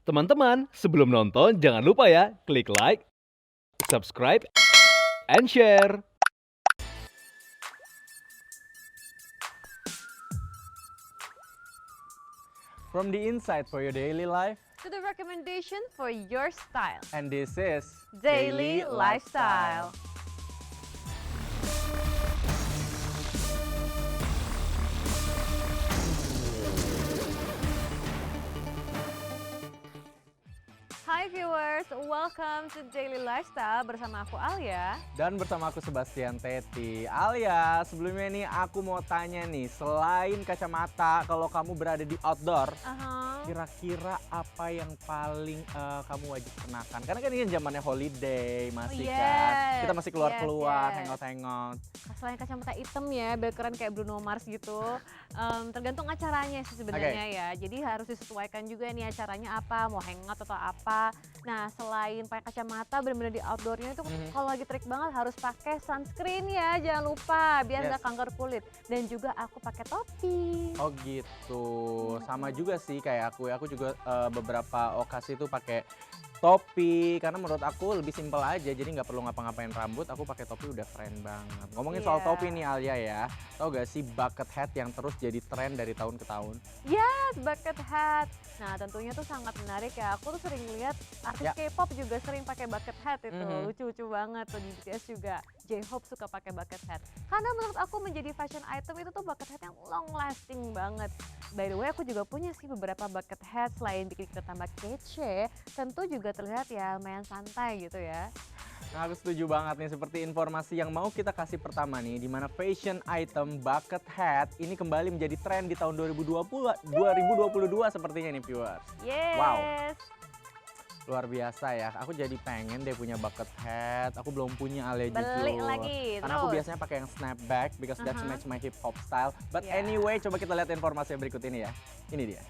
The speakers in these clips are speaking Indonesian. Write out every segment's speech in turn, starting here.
Teman-teman, sebelum nonton jangan lupa ya, klik like, subscribe, and share. From the inside for your daily life, To the recommendation for your style. and this is Daily Lifestyle. Hai viewers, welcome to Daily Lifestyle bersama aku Alia. Dan bersama aku Sebastian Teti. Alia, sebelumnya nih aku mau tanya nih, selain kacamata, kalau kamu berada di outdoor, kira-kira apa yang paling kamu wajib kenakan? Karena kan ini zamannya holiday masih kan, kita masih keluar-keluar, yes. hangout-hangout. Selain kacamata hitam ya, biar keren kayak Bruno Mars gitu. Tergantung acaranya sih sebenarnya ya. Jadi harus disesuaikan juga nih acaranya apa, mau hangout atau apa. Nah selain pakai kacamata benar-benar di outdoornya itu kalau lagi terik banget harus pakai sunscreen ya, jangan lupa biar nggak kanker kulit. Dan juga aku pakai topi. Oh gitu, sama juga sih kayak aku juga beberapa okasi tuh pakai topi karena menurut aku lebih simpel aja, jadi nggak perlu ngapa-ngapain rambut, aku pakai topi udah keren banget. Ngomongin soal topi nih Alia ya, tau gak sih bucket hat yang terus jadi tren dari tahun ke tahun? Yes, bucket hat. Nah tentunya tuh sangat menarik ya, aku tuh sering lihat artis K-pop juga sering pakai bucket hat itu, lucu-lucu banget tuh di BTS juga. J-Hope suka pakai bucket hat. Karena menurut aku menjadi fashion item itu tuh bucket hat yang long lasting banget. By the way aku juga punya sih beberapa bucket hat, selain bikin kita tambah kece, tentu juga terlihat ya lumayan santai gitu ya. Nah aku setuju banget nih, seperti informasi yang mau kita kasih pertama nih, di mana fashion item bucket hat ini kembali menjadi tren di tahun 2022 sepertinya nih viewers. Yes. Wow. Luar biasa ya, aku jadi pengen deh punya bucket hat. Aku belum punya Alia jujur. Beli lagi, karena aku terus? biasanya pakai yang snapback because that's match my hip hop style. But anyway, coba kita lihat informasi yang berikut ini ya. Ini dia.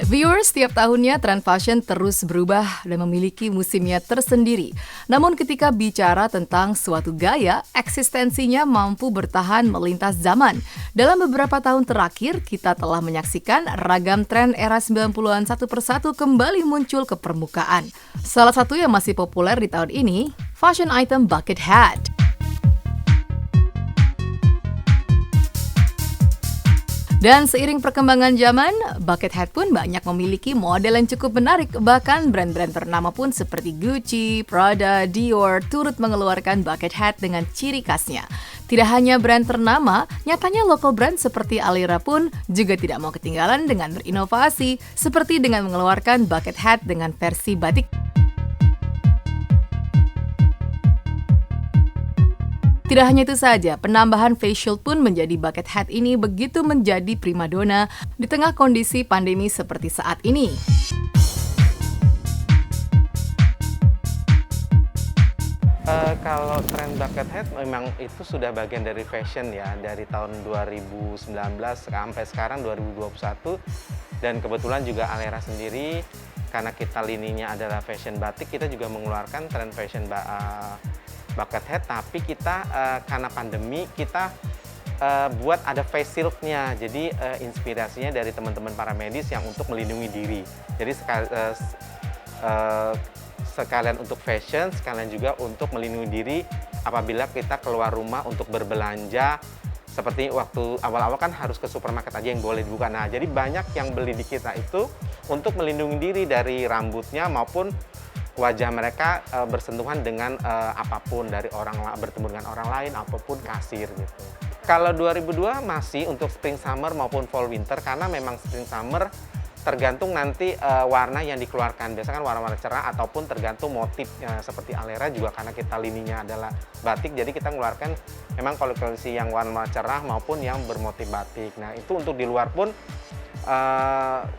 Viewers, setiap tahunnya tren fashion terus berubah dan memiliki musimnya tersendiri. Namun ketika bicara tentang suatu gaya, eksistensinya mampu bertahan melintas zaman. Dalam beberapa tahun terakhir, kita telah menyaksikan ragam tren era 90-an satu persatu kembali muncul ke permukaan. Salah satu yang masih populer di tahun ini, fashion item bucket hat. Dan seiring perkembangan zaman, bucket hat pun banyak memiliki model yang cukup menarik. Bahkan brand-brand ternama pun seperti Gucci, Prada, Dior turut mengeluarkan bucket hat dengan ciri khasnya. Tidak hanya brand ternama, nyatanya local brand seperti Alira pun juga tidak mau ketinggalan dengan berinovasi, seperti dengan mengeluarkan bucket hat dengan versi batik. Tidak hanya itu saja, penambahan face shield pun menjadi bucket hat ini begitu menjadi primadona di tengah kondisi pandemi seperti saat ini. Kalau tren bucket hat memang itu sudah bagian dari fashion ya, dari tahun 2019 sampai sekarang 2021. Dan kebetulan juga Alera sendiri, karena kita lininya adalah fashion batik, kita juga mengeluarkan tren fashion bucket hat, tapi kita karena pandemi kita buat ada face shield-nya. Jadi inspirasinya dari teman-teman para medis yang untuk melindungi diri. Jadi sekalian untuk fashion, sekalian juga untuk melindungi diri apabila kita keluar rumah untuk berbelanja. Seperti waktu awal-awal kan harus ke supermarket aja yang boleh dibuka. Nah, jadi banyak yang beli di kita itu untuk melindungi diri dari rambutnya maupun wajah mereka bersentuhan dengan apapun, dari bertemu dengan orang lain, apapun kasir gitu. Kalau 2002 masih untuk spring summer maupun fall winter, karena memang spring summer tergantung nanti warna yang dikeluarkan. Biasanya kan warna-warna cerah ataupun tergantung motif seperti Alera juga karena kita lininya adalah batik, jadi kita mengeluarkan memang koleksi yang warna cerah maupun yang bermotif batik. Nah itu untuk di luar pun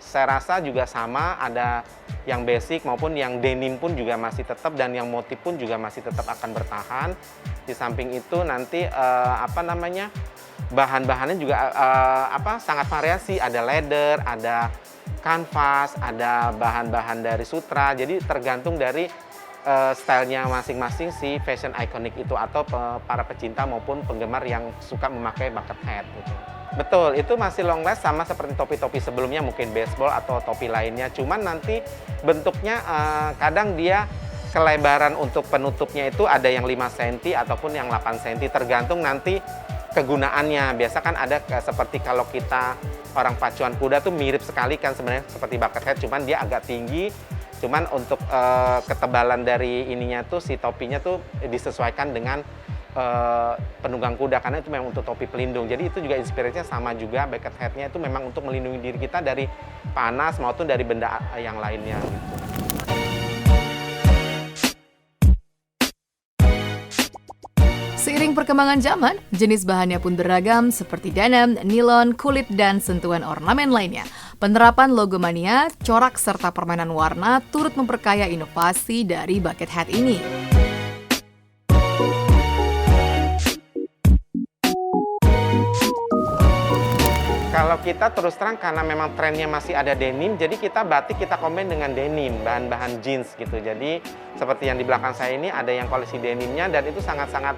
saya rasa juga sama, ada yang basic maupun yang denim pun juga masih tetap, dan yang motif pun juga masih tetap akan bertahan. Di samping itu nanti bahan-bahannya juga sangat variasi, ada leather, ada kanvas, ada bahan-bahan dari sutra. Jadi tergantung dari stylenya masing-masing si fashion iconic itu atau para pecinta maupun penggemar yang suka memakai bucket hat gitu. Betul, itu masih long last sama seperti topi-topi sebelumnya, mungkin baseball atau topi lainnya. Cuman nanti bentuknya kadang dia kelebaran untuk penutupnya itu ada yang 5 cm ataupun yang 8 cm, tergantung nanti kegunaannya. Biasa kan ada seperti kalau kita orang pacuan kuda tuh mirip sekali kan sebenarnya seperti bucket hat, cuman dia agak tinggi. Cuman untuk ketebalan dari ininya tuh si topinya tuh disesuaikan dengan penunggang kuda karena itu memang untuk topi pelindung. Jadi itu juga inspirasinya sama juga, bucket hat-nya itu memang untuk melindungi diri kita dari panas maupun dari benda yang lainnya gitu. Seiring perkembangan zaman, jenis bahannya pun beragam seperti denim, nilon, kulit, dan sentuhan ornamen lainnya. Penerapan logomania, corak, serta permainan warna turut memperkaya inovasi dari bucket hat ini. Kalau kita terus terang karena memang trennya masih ada denim, jadi kita batik kita komen dengan denim, bahan-bahan jeans gitu. Jadi seperti yang di belakang saya ini ada yang koleksi denimnya dan itu sangat-sangat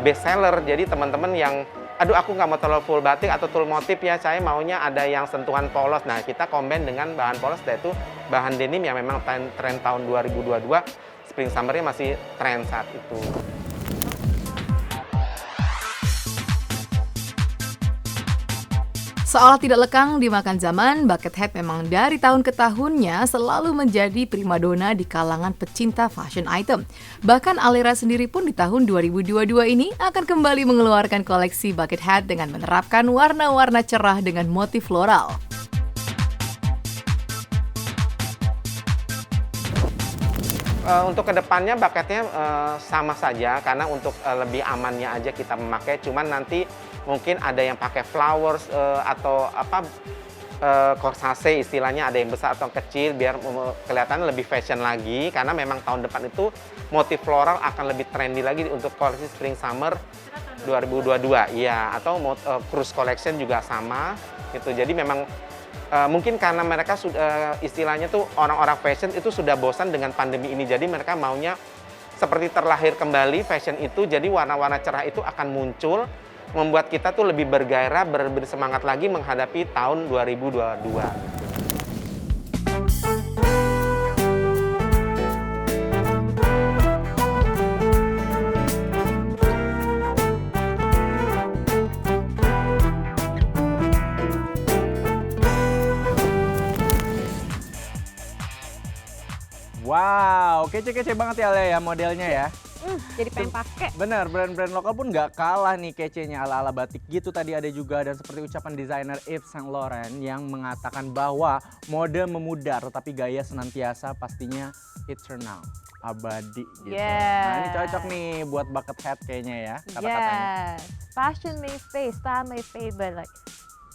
best seller. Jadi teman-teman yang aduh aku nggak mau terlalu full batik atau full motif ya, saya maunya ada yang sentuhan polos. Nah kita combine dengan bahan polos, yaitu bahan denim yang memang tren tahun 2022 spring summernya masih tren saat itu. Seolah tidak lekang dimakan zaman, bucket hat memang dari tahun ke tahunnya selalu menjadi primadona di kalangan pecinta fashion item. Bahkan Alira sendiri pun di tahun 2022 ini akan kembali mengeluarkan koleksi bucket hat dengan menerapkan warna-warna cerah dengan motif floral. Untuk kedepannya bucketnya sama saja karena untuk lebih amannya aja kita memakai. Cuman nanti mungkin ada yang pakai flowers atau apa corsage istilahnya, ada yang besar atau kecil biar kelihatan lebih fashion lagi. Karena memang tahun depan itu motif floral akan lebih trendy lagi untuk koleksi spring summer 2022. Iya, atau cruise collection juga sama gitu. Jadi memang mungkin karena mereka sudah istilahnya tuh orang-orang fashion itu sudah bosan dengan pandemi ini, jadi mereka maunya seperti terlahir kembali fashion itu, jadi warna-warna cerah itu akan muncul, membuat kita tuh lebih bergairah, bersemangat lagi menghadapi tahun 2022. Wow, kece-kece banget ya Alia ya modelnya ya. Jadi pengen pakai. Bener, brand-brand lokal pun nggak kalah nih kecenya, ala-ala batik gitu tadi ada juga. Dan seperti ucapan desainer Yves Saint Laurent yang mengatakan bahwa mode memudar tetapi gaya senantiasa, pastinya eternal, abadi gitu. Nah ini cocok nih buat bucket hat kayaknya ya kata-katanya. Yes, fashion may fade, style may fade, but like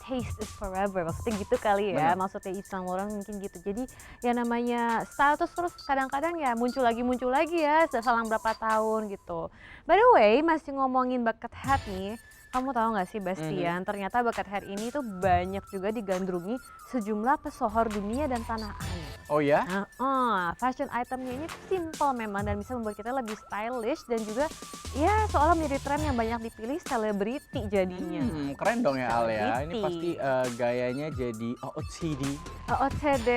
taste is forever, maksudnya gitu kali ya. Bener. Maksudnya Yves Saint Laurent mungkin gitu. Jadi ya namanya style terus kadang-kadang ya muncul lagi ya selang berapa tahun gitu. By the way, masih ngomongin bucket hat nih, kamu tahu nggak sih Bastian, ternyata bucket hat ini tuh banyak juga digandrungi sejumlah pesohor dunia dan tanah air. Oh ya? Fashion itemnya ini simple memang dan bisa membuat kita lebih stylish dan juga ya seolah menjadi tren yang banyak dipilih selebriti jadinya. Keren dong ya Al ya. Ini Selebriti. pasti gayanya jadi OOTD. OOTD.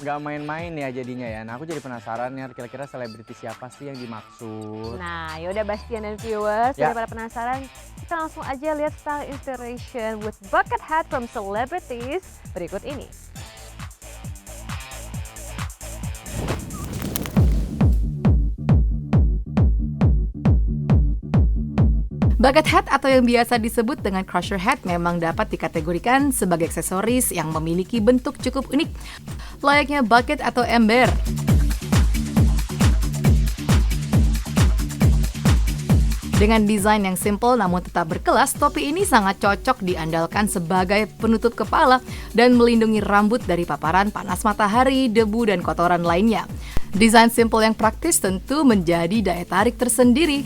Nggak main-main ya jadinya ya. Nah aku jadi penasaran ya kira-kira selebriti siapa sih yang dimaksud. Nah yaudah Bastian dan viewers, Ya. daripada penasaran, kita langsung aja lihat style inspiration with bucket hat from celebrities berikut ini. Bucket hat atau yang biasa disebut dengan crusher hat memang dapat dikategorikan sebagai aksesoris yang memiliki bentuk cukup unik, layaknya bucket atau ember. Dengan desain yang simple namun tetap berkelas, topi ini sangat cocok diandalkan sebagai penutup kepala dan melindungi rambut dari paparan panas matahari, debu, dan kotoran lainnya. Desain simple yang praktis tentu menjadi daya tarik tersendiri.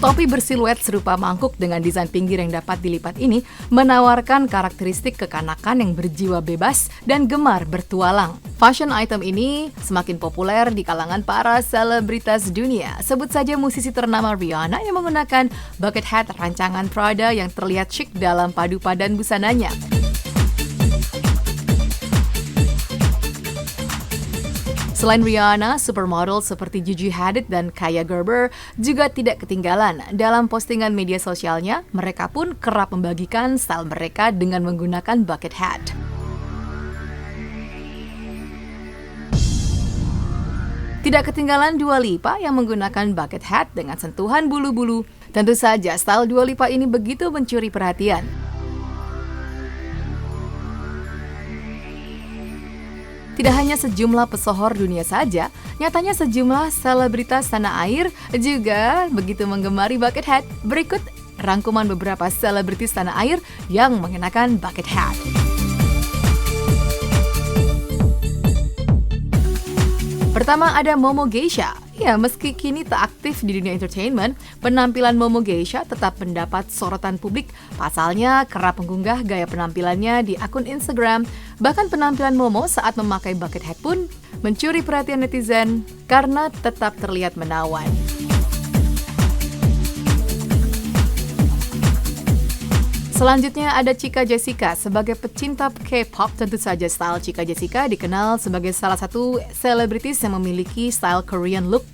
Topi bersiluet serupa mangkuk dengan desain pinggir yang dapat dilipat ini menawarkan karakteristik kekanakan yang berjiwa bebas dan gemar bertualang. Fashion item ini semakin populer di kalangan para selebritas dunia. Sebut saja musisi ternama Rihanna yang menggunakan bucket hat rancangan Prada yang terlihat syik dalam padu padan busananya. Selain Rihanna, supermodel seperti Gigi Hadid dan Kaia Gerber juga tidak ketinggalan. Dalam postingan media sosialnya, mereka pun kerap membagikan style mereka dengan menggunakan bucket hat. Tidak ketinggalan Dua Lipa yang menggunakan bucket hat dengan sentuhan bulu-bulu. Tentu saja, style Dua Lipa ini begitu mencuri perhatian. Tidak hanya sejumlah pesohor dunia saja, nyatanya sejumlah selebritas tanah air juga begitu menggemari bucket hat. Berikut rangkuman beberapa selebritis tanah air yang mengenakan bucket hat. Pertama ada Momo Geisha. Ya, meski kini tak aktif di dunia entertainment, penampilan Momo Geisha tetap mendapat sorotan publik. Pasalnya kerap mengunggah gaya penampilannya di akun Instagram. Bahkan penampilan Momo saat memakai bucket hat pun mencuri perhatian netizen karena tetap terlihat menawan. Selanjutnya ada Chika Jessica. Sebagai pecinta K-pop, tentu saja style Chika Jessica dikenal sebagai salah satu selebritis yang memiliki style Korean look.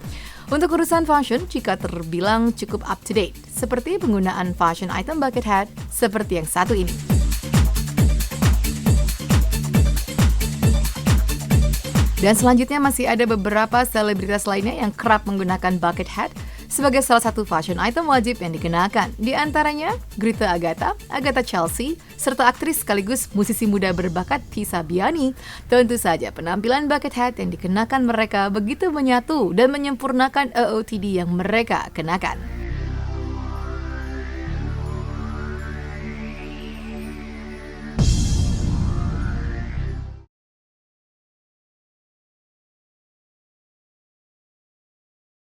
Untuk urusan fashion, Chika terbilang cukup up to date, seperti penggunaan fashion item bucket hat seperti yang satu ini. Dan selanjutnya masih ada beberapa selebritas lainnya yang kerap menggunakan bucket hat sebagai salah satu fashion item wajib yang dikenakan. Di antaranya Grita Agatha, Agatha Chelsea, serta aktris sekaligus musisi muda berbakat Tisa Biani. Tentu saja penampilan bucket hat yang dikenakan mereka begitu menyatu dan menyempurnakan OOTD yang mereka kenakan.